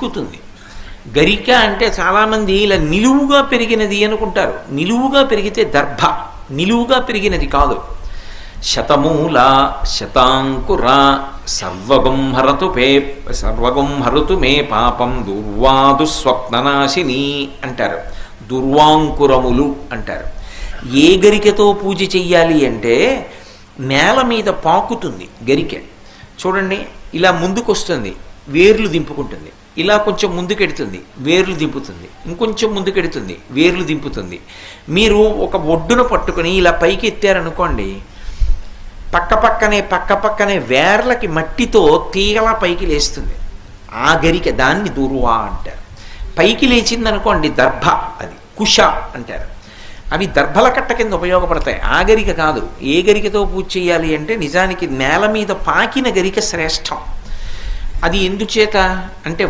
ఎక్కుతుంది. గరిక అంటే చాలామంది ఇలా నిలువుగా పెరిగినది అనుకుంటారు. నిలువుగా పెరిగితే దర్భ, నిలువుగా పెరిగినది కాదు. శతమూల శతాంకుర సర్వగం హరతు మే పాపం దుర్వాదు స్వప్ననాశిని అంటారు. దుర్వాంకురములు అంటారు. ఏ గరికతో పూజ చెయ్యాలి అంటే నేల మీద పాకుతుంది గరిక. చూడండి, ఇలా ముందుకొస్తుంది, వేర్లు దింపుకుంటుంది. ఇలా కొంచెం ముందుకెడుతుంది, వేర్లు దింపుతుంది. ఇంకొంచెం ముందుకెడుతుంది, వేర్లు దింపుతుంది. మీరు ఒక ఒడ్డున పట్టుకుని ఇలా పైకి ఎత్తారనుకోండి, పక్కపక్కనే వేర్లకి మట్టితో తీగలా పైకి లేస్తుంది ఆ గరిక. దాన్ని దుర్వా అంటారు. పైకి లేచిందనుకోండి దర్భ, అది కుష అంటారు. అవి దర్భల కట్ట కింద ఉపయోగపడతాయి. ఆ గరిక కాదు. ఏ గరికతో పూజ చేయాలి అంటే నిజానికి నేల మీద పాకిన గరిక శ్రేష్టం. అది ఎందుచేత అంటే